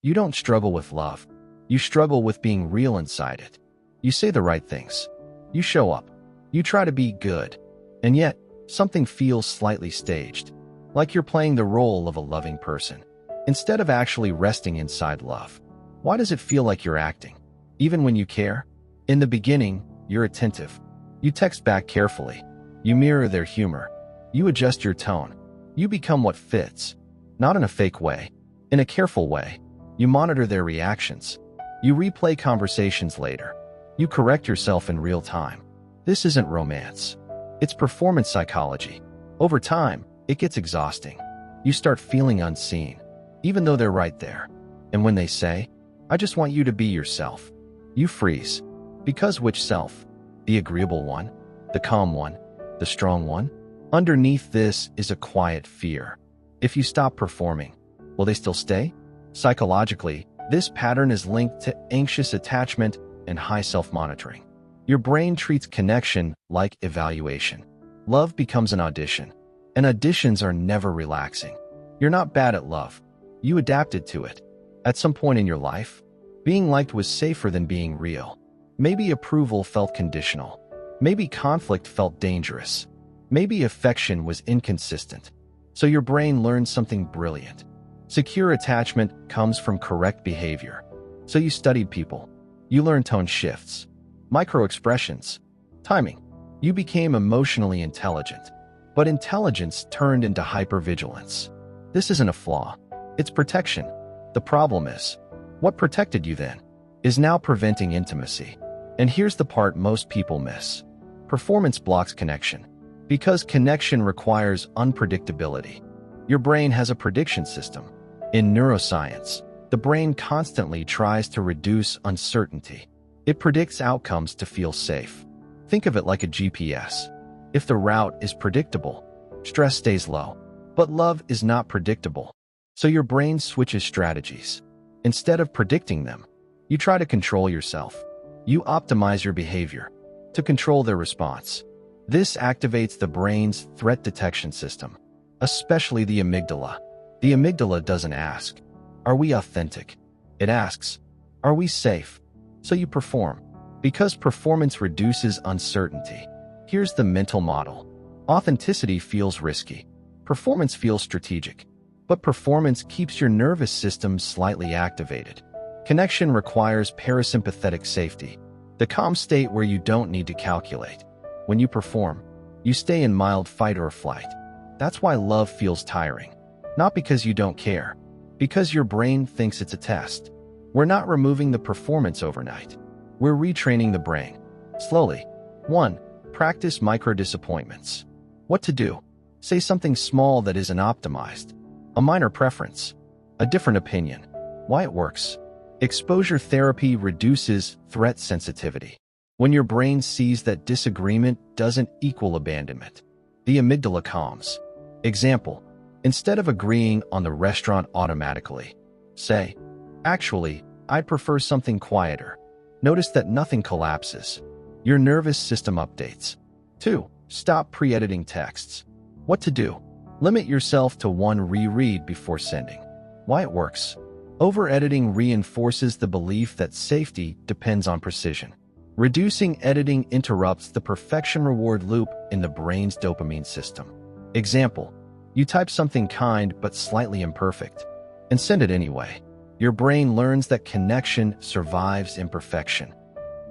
You don't struggle with love. You struggle with being real inside it. You say the right things. You show up. You try to be good. And yet, something feels slightly staged, like you're playing the role of a loving person, instead of actually resting inside love. Why does it feel like you're acting, even when you care? In the beginning, you're attentive. You text back carefully. You mirror their humor. You adjust your tone. You become what fits, not in a fake way, in a careful way. You monitor their reactions. You replay conversations later. You correct yourself in real time. This isn't romance. It's performance psychology. Over time, it gets exhausting. You start feeling unseen, even though they're right there. And when they say, "I just want you to be yourself," you freeze. Because which self? The agreeable one? The calm one? The strong one? Underneath this is a quiet fear. If you stop performing, will they still stay? Psychologically, this pattern is linked to anxious attachment and high self-monitoring. Your brain treats connection like evaluation. Love becomes an audition, and auditions are never relaxing. You're not bad at love. You adapted to it. At some point in your life, being liked was safer than being real. Maybe approval felt conditional. Maybe conflict felt dangerous. Maybe affection was inconsistent. So your brain learned something brilliant. Secure attachment comes from correct behavior. So you studied people. You learned tone shifts, micro-expressions, timing. You became emotionally intelligent. But intelligence turned into hypervigilance. This isn't a flaw. It's protection. The problem is, what protected you then is now preventing intimacy. And here's the part most people miss. Performance blocks connection. Because connection requires unpredictability. Your brain has a prediction system. In neuroscience, the brain constantly tries to reduce uncertainty. It predicts outcomes to feel safe. Think of it like a GPS. If the route is predictable, stress stays low. But love is not predictable. So your brain switches strategies. Instead of predicting them, you try to control yourself. You optimize your behavior to control their response. This activates the brain's threat detection system, especially the amygdala. The amygdala doesn't ask, "Are we authentic?" It asks, "Are we safe?" So you perform. Because performance reduces uncertainty. Here's the mental model. Authenticity feels risky. Performance feels strategic. But performance keeps your nervous system slightly activated. Connection requires parasympathetic safety, the calm state where you don't need to calculate. When you perform, you stay in mild fight or flight. That's why love feels tiring. Not because you don't care, because your brain thinks it's a test. We're not removing the performance overnight. We're retraining the brain. Slowly. 1. Practice micro-disappointments. What to do? Say something small that isn't optimized. A minor preference. A different opinion. Why it works. Exposure therapy reduces threat sensitivity. When your brain sees that disagreement doesn't equal abandonment, the amygdala calms. Example, instead of agreeing on the restaurant automatically, say, "Actually, I'd prefer something quieter." Notice that nothing collapses. Your nervous system updates. 2. Stop pre-editing texts. What to do? Limit yourself to one reread before sending. Why it works. Over-editing reinforces the belief that safety depends on precision. Reducing editing interrupts the perfection reward loop in the brain's dopamine system. Example, you type something kind but slightly imperfect, and send it anyway. Your brain learns that connection survives imperfection.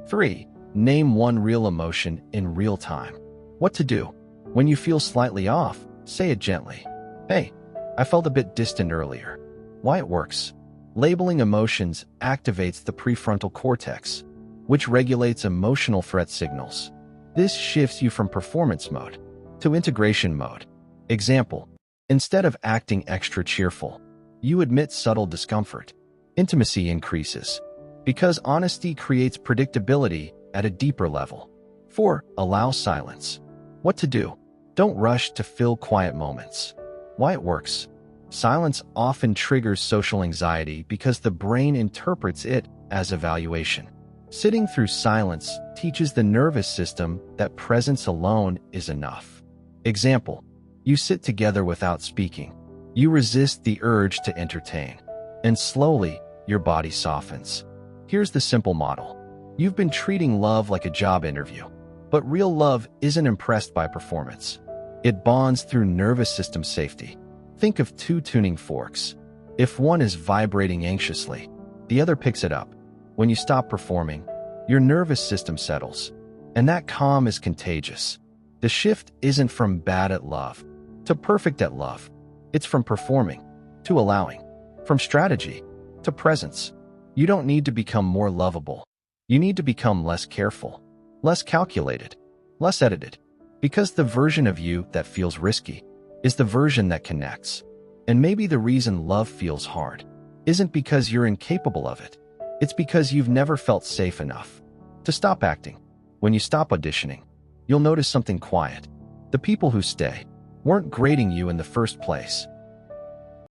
3. Name one real emotion in real time. What to do? When you feel slightly off, say it gently. "Hey, I felt a bit distant earlier." Why it works. Labeling emotions activates the prefrontal cortex, which regulates emotional threat signals. This shifts you from performance mode to integration mode. Example, instead of acting extra cheerful, you admit subtle discomfort. Intimacy increases because honesty creates predictability at a deeper level. 4. Allow silence. What to do? Don't rush to fill quiet moments. Why it works. Silence often triggers social anxiety because the brain interprets it as evaluation. Sitting through silence teaches the nervous system that presence alone is enough. Example, you sit together without speaking. You resist the urge to entertain. And slowly, your body softens. Here's the simple model. You've been treating love like a job interview, but real love isn't impressed by performance. It bonds through nervous system safety. Think of two tuning forks. If one is vibrating anxiously, the other picks it up. When you stop performing, your nervous system settles, and that calm is contagious. The shift isn't from bad at love to perfect at love. It's from performing to allowing, from strategy to presence. You don't need to become more lovable. You need to become less careful, less calculated, less edited. Because the version of you that feels risky is the version that connects. And maybe the reason love feels hard isn't because you're incapable of it. It's because you've never felt safe enough to stop acting. When you stop auditioning, you'll notice something quiet. The people who stay weren't grading you in the first place.